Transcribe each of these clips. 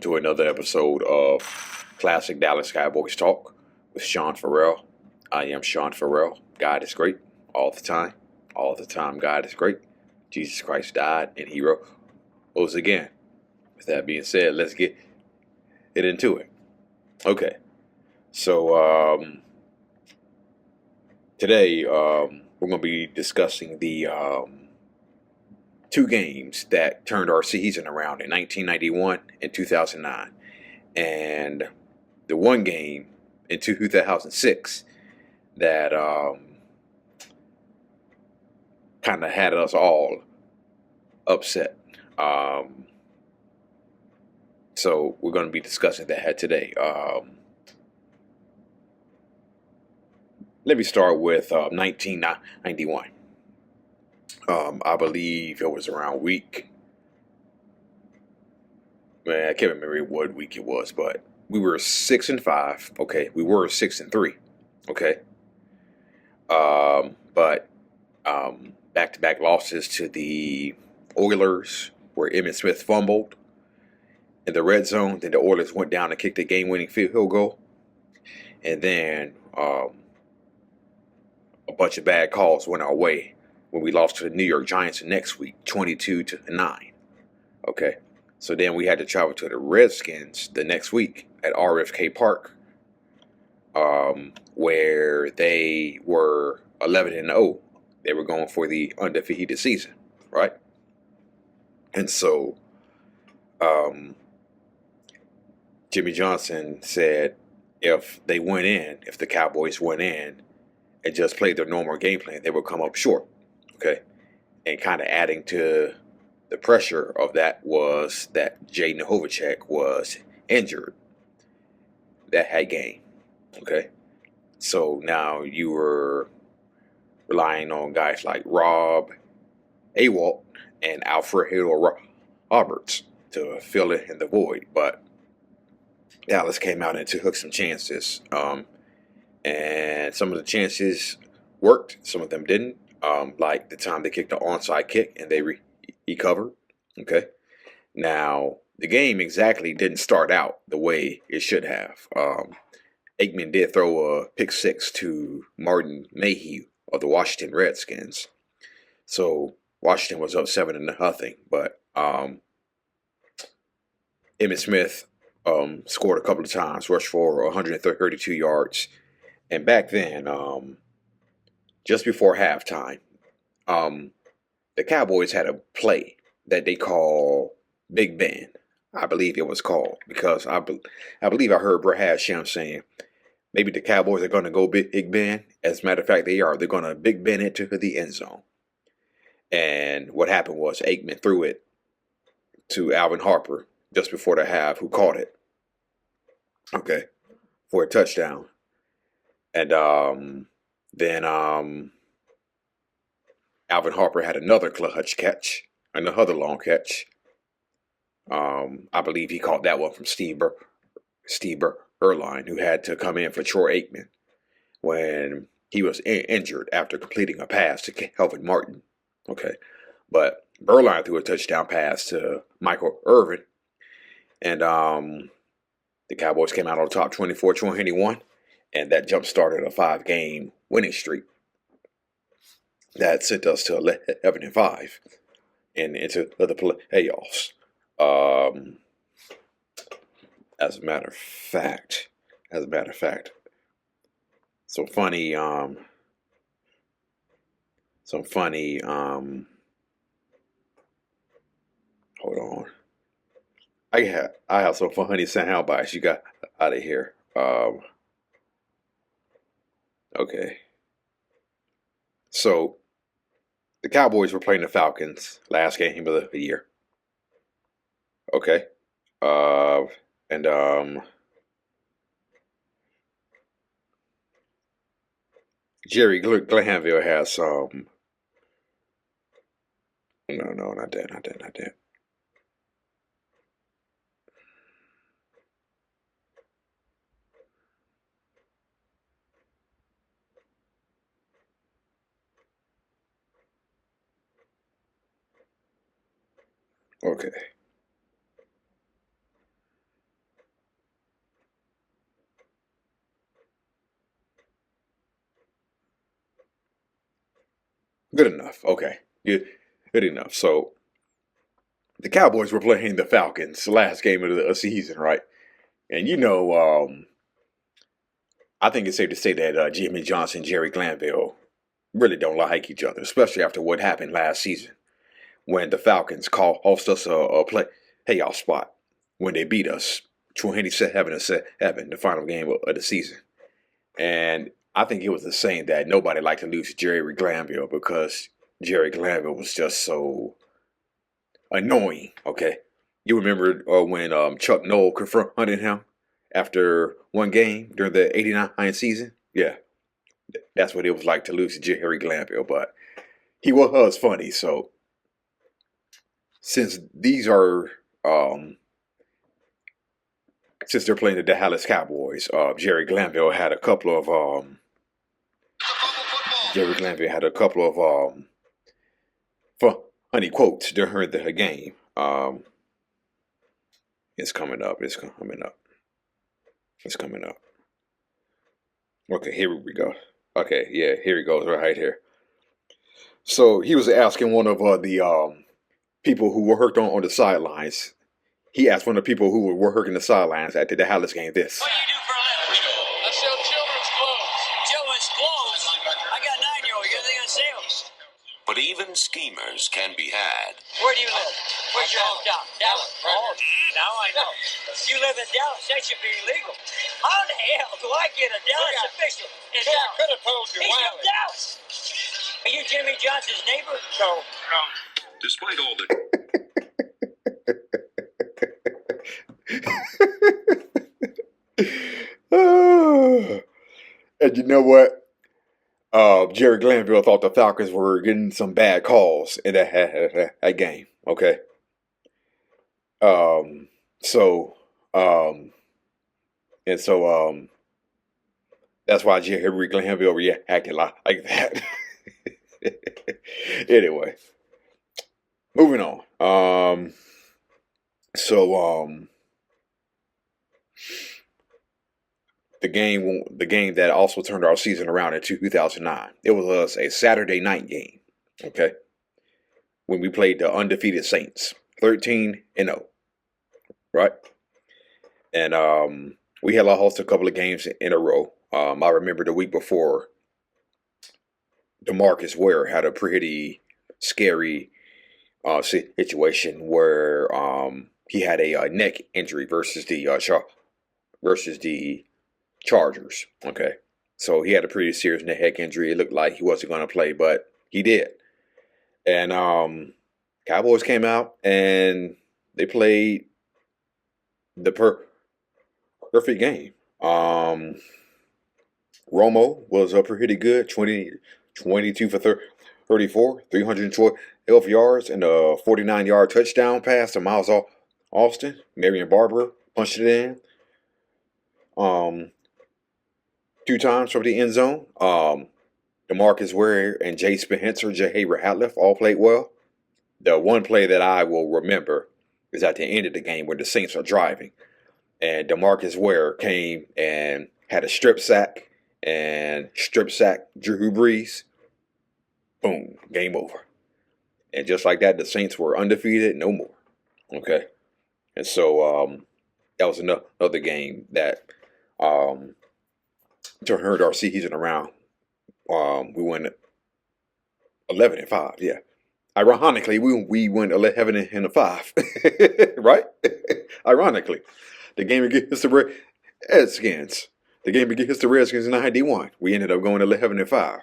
to another episode of Classic Dallas Cowboys Talk with Sean Farrell. I am Sean Farrell. God is great all the time. All the time, God is great. Jesus Christ died and he rose again. With that being said, let's get into it. Okay, so today we're going to be discussing the two games that turned our season around in 1991 and 2009, and the one game in 2006 that kind of had us all upset. So we're going to be discussing that today. Let me start with 1991. I believe it was around I can't remember what week it was, but we were 6-5. Okay, we were 6-3. Okay, but back-to-back losses to the Oilers, where Emmitt Smith fumbled in the red zone. Then the Oilers went down and kicked a game-winning field goal, and then a bunch of bad calls went our way when we lost to the New York Giants the next week, 22-9. Okay, so then we had to travel to the Redskins the next week at RFK Park, where they were 11-0. They were going for the undefeated season, right? And so Jimmy Johnson said if the Cowboys went in and just played their normal game plan, they would come up short. Okay, and kind of adding to the pressure of that was that Jay Novacek was injured that game. Okay, so now you were relying on guys like Rob Awalt and Alfredo Roberts to fill in the void, but Dallas came out and took some chances, and some of the chances worked, some of them didn't. Like the time they kicked the onside kick and they recovered. Okay, now the game exactly didn't start out the way it should have. Aikman did throw a pick six to Martin Mayhew of the Washington Redskins, so Washington was up 7-0. But Emmitt Smith scored a couple of times, rushed for 132 yards, and back then, just before halftime, the Cowboys had a play that they call Big Ben. I believe it was called because I believe I heard Brad Hashem saying maybe the Cowboys are going to go Big Ben. As a matter of fact, they are. They're going to Big Ben it to the end zone. And what happened was Aikman threw it to Alvin Harper just before the half, who caught it. Okay, for a touchdown. And then Alvin Harper had another clutch catch, another long catch. I believe he caught that one from Steve Erline, who had to come in for Troy Aikman when he was injured after completing a pass to Kelvin Martin. Okay, but Erline threw a touchdown pass to Michael Irvin, and the Cowboys came out on top 24-21, and that jump-started a 5-game winning streak that sent us to 11-5 and into the playoffs. As a matter of fact, some funny, hold on. I have some funny sound bites you got out of here. Okay. So the Cowboys were playing the Falcons last game of the year. Okay. And Jerry Glanville has some. No, not that. Okay. Good enough. Okay. Good enough. So the Cowboys were playing the Falcons the last game of the season, right? And I think it's safe to say that Jimmy Johnson, Jerry Glanville really don't like each other, especially after what happened last season when the Falcons cost us a payoff spot when they beat us 27-7, the final game of the season. And I think it was the same that nobody liked to lose to Jerry Glanville because Jerry Glanville was just so annoying. Okay, you remember when Chuck Noll confronted him after one game during the '89 season? Yeah, that's what it was like to lose to Jerry Glanville. But he was funny. So since these are since they're playing the Dallas Cowboys, Jerry Glanville had a couple of funny quotes during the game. It's coming up. It's coming up. It's coming up. Okay, here we go. Okay, yeah, here he goes right here. So he was asking one of the people who were worked on the sidelines. He asked one of the people who were working the sidelines at the Dallas game this. What do you do for a living? I sell children's clothes. Children's clothes? I got 9-year-old. You got anything on sale? But even schemers can be had. Where do you live? Where's your hometown? Dallas. Oh, now I know. You live in Dallas. That should be illegal. How the hell do I get a Dallas official in Dallas? I could have told you. He's from Dallas. Are you Jimmy Johnson's neighbor? No. Despite all the And you know what? Jerry Glanville thought the Falcons were getting some bad calls in that game. Okay. So that's why Jerry Glanville reacted like that. Anyway, moving on. The game that also turned our season around in 2009. It was a Saturday night game, okay? When we played the undefeated Saints, 13-0, right? And we had lost a couple of games in a row. I remember the week before, DeMarcus Ware had a pretty scary situation where he had a neck injury versus the Chargers. Okay, so he had a pretty serious neck injury. It looked like he wasn't going to play, but he did. And Cowboys came out and they played the perfect game. Romo was pretty good, 22 for 34, 312 yards, and a 49-yard touchdown pass to Miles Austin. Marion Barber punched it in. 2 times from the end zone. DeMarcus Ware and Jay Spencer, Jay Ratliff all played well. The one play that I will remember is at the end of the game where the Saints are driving. And DeMarcus Ware came and had a strip sack Drew Brees. Boom, game over. And just like that, the Saints were undefeated, no more. Okay. And so that was another game that turned our season around. We went 11-5. Yeah, ironically, we went 11-5. Right? Ironically, the game against the Redskins. The game against the Redskins in '91. We ended up going 11-5.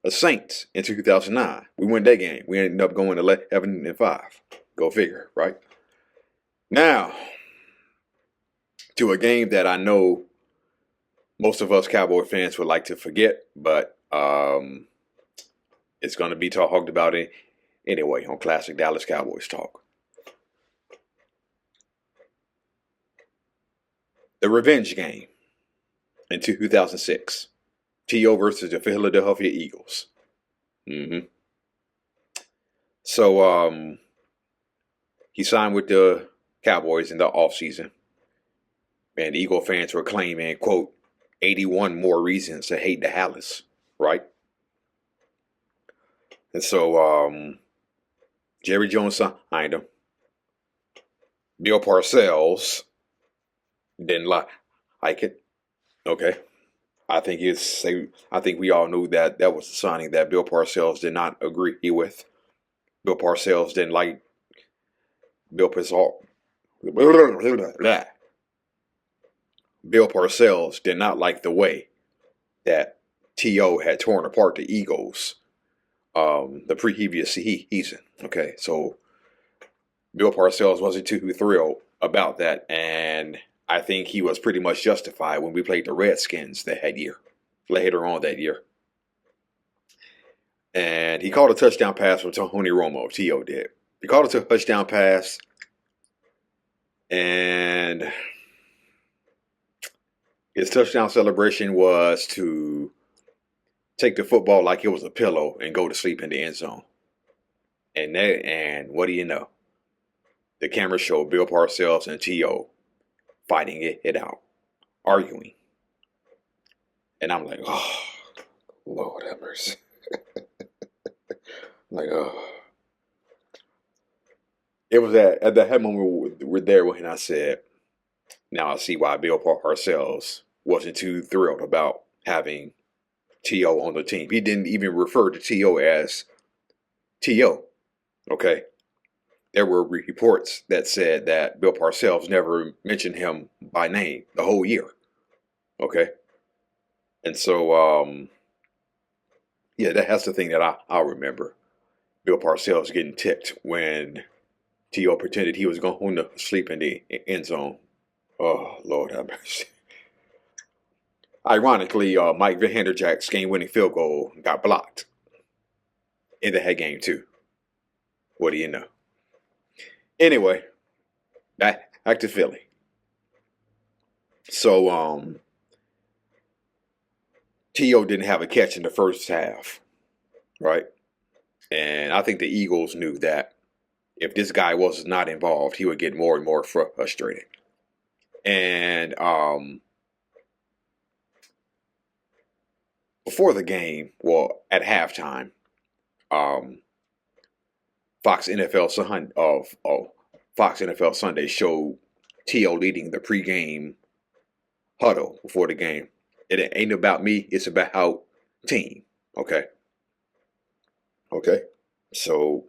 The Saints in 2009. We won that game. We ended up going 11-5. Go figure, right? Now, to a game that I know most of us Cowboy fans would like to forget, but it's going to be talked about anyway on Classic Dallas Cowboys Talk. The revenge game in 2006. T.O. versus the Philadelphia Eagles. So he signed with the Cowboys in the offseason. And Eagle fans were claiming, quote, 81 more reasons to hate Dallas, right? And so Jerry Jones signed him. Bill Parcells didn't like it. Okay. I think we all knew that that was the signing that Bill Parcells did not agree with. Bill Parcells didn't like Bill Parcells. Bill Parcells did not like the way that T.O. had torn apart the Eagles the previous season. Okay, so Bill Parcells wasn't too thrilled about that, and I think he was pretty much justified when we played the Redskins later on that year. And he called a touchdown pass from Tony Romo. T.O. did. He called a touchdown pass, and his touchdown celebration was to take the football like it was a pillow and go to sleep in the end zone. And what do you know? The camera showed Bill Parcells and T.O. fighting it out, arguing. And I'm like, oh, Lord have mercy. Like, oh. It was at that moment we're there when I said, now I see why Bill Parcells wasn't too thrilled about having T.O. on the team. He didn't even refer to T.O. as T.O. Okay? There were reports that said that Bill Parcells never mentioned him by name the whole year. Okay? And so, yeah, that's the thing that I'll remember. Bill Parcells getting ticked when T.O. pretended he was going to sleep in the end zone. Oh, Lord have mercy. Ironically, Mike Vanderjack's game-winning field goal got blocked in that game, too. What do you know? Anyway, back to Philly. So, T.O. didn't have a catch in the first half, right? And I think the Eagles knew that if this guy was not involved, he would get more and more frustrated. And before the game, well, at halftime, Fox NFL Sunday showed T.O. leading the pregame huddle before the game. It ain't about me, it's about our team. Okay. So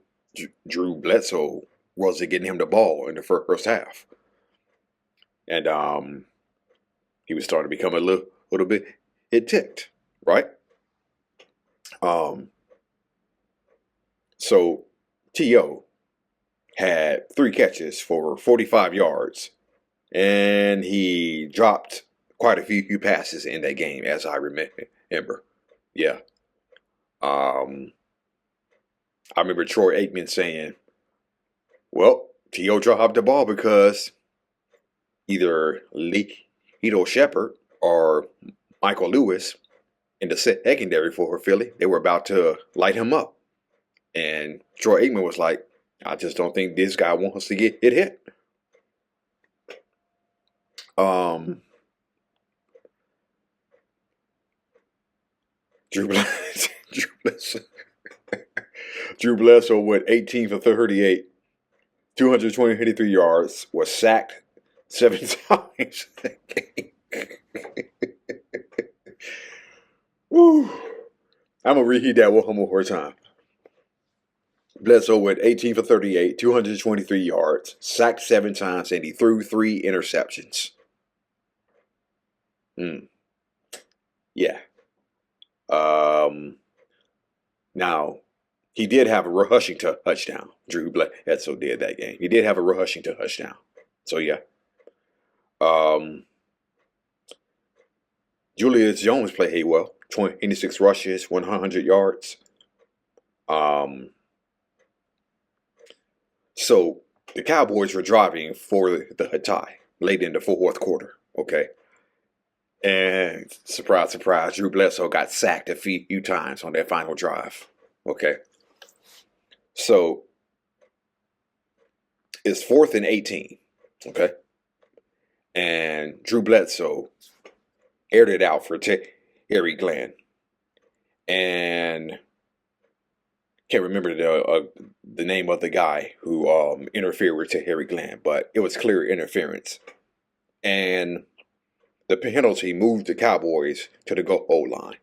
Drew Bledsoe wasn't getting him the ball in the first half. And he was starting to become a little bit ticked, right? So T.O. had 3 catches for 45 yards, and he dropped quite a few passes in that game, as I remember. Yeah. I remember Troy Aikman saying, well, T.O. dropped the ball because either Lito Shepherd or Michael Lewis in the secondary for Philly, they were about to light him up. And Troy Aikman was like, I just don't think this guy wants to get hit. Drew Bledsoe went 18 for 38, 223 yards, was sacked 7 times. Woo. I'm going to reheat that one more time. Bledsoe went 18 for 38, 223 yards, sacked 7 times, and he threw 3 interceptions. Yeah. Now, he did have a rushing touchdown. Drew Bledsoe did that game. He did have a rushing touchdown. So, yeah. Julius Jones played well. 26 rushes, 100 yards. So, the Cowboys were driving for the tie late in the fourth quarter. Okay. And surprise, surprise, Drew Bledsoe got sacked a few times on that final drive. Okay. So, it's 4th and 18. Okay. And Drew Bledsoe aired it out for Terry Glenn. And can't remember the name of the guy who interfered with Harry Glenn, but it was clear interference. And the penalty moved the Cowboys to the goal line.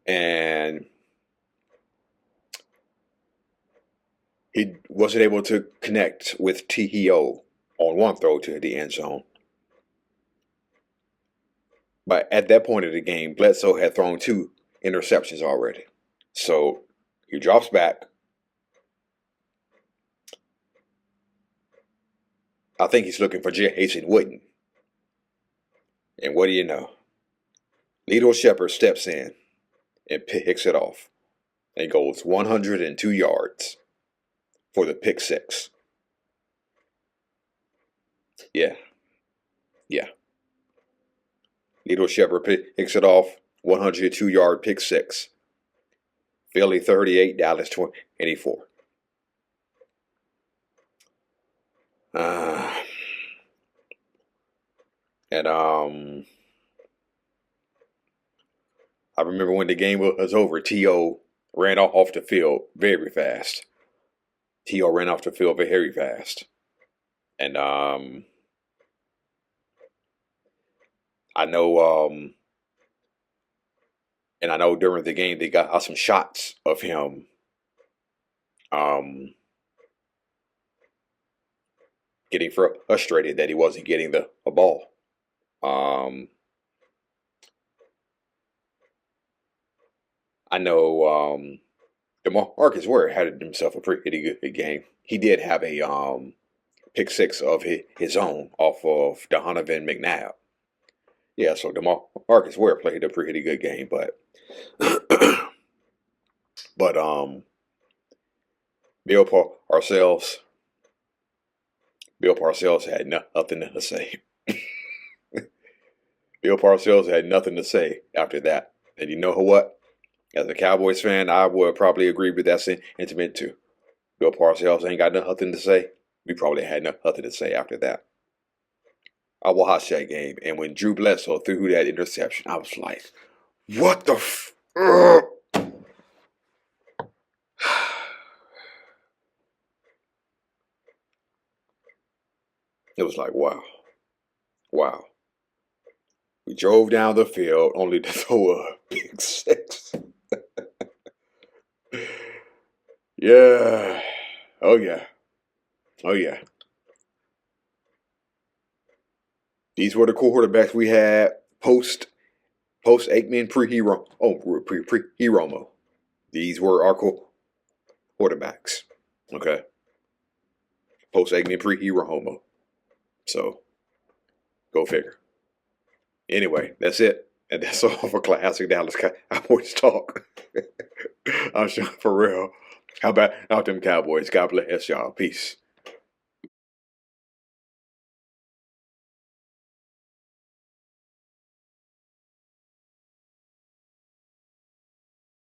And he wasn't able to connect with T.O. on one throw to the end zone. But at that point of the game, Bledsoe had thrown 2 interceptions already. So he drops back. I think he's looking for Jason Witten. And what do you know? Lito Shepherd steps in and picks it off and goes 102 yards for the pick 6. Yeah. Lito Shepherd picks it off, 102-yard pick 6. Philly 38, Dallas 24. I remember when the game was over, T.O. ran off the field very fast. T.O. ran off the field very fast. And I know during the game they got some shots of him getting frustrated that he wasn't getting the ball. I know DeMarcus Ware had himself a pretty good game. He did have a pick 6 of his own off of Donovan McNabb. Yeah, so DeMarcus Ware played a pretty good game, but Bill Parcells had nothing to say. Bill Parcells had nothing to say after that. And you know what? As a Cowboys fan, I would probably agree with that sentiment too. Bill Parcells ain't got nothing to say. We probably had nothing to say after that. I watched that game, and when Drew Bledsoe threw that interception, I was like, what the It was like, wow. We drove down the field only to throw a pick 6. Yeah. Oh, yeah. These were the quarterbacks we had post Aikman, pre-Romo. These were our quarterbacks. Okay. Post Aikman, pre-Romo. So, go figure. Anyway, that's it. And that's all for Classic Dallas Cowboys talk. I'm Sean for real. How about them Cowboys? God bless y'all. Peace.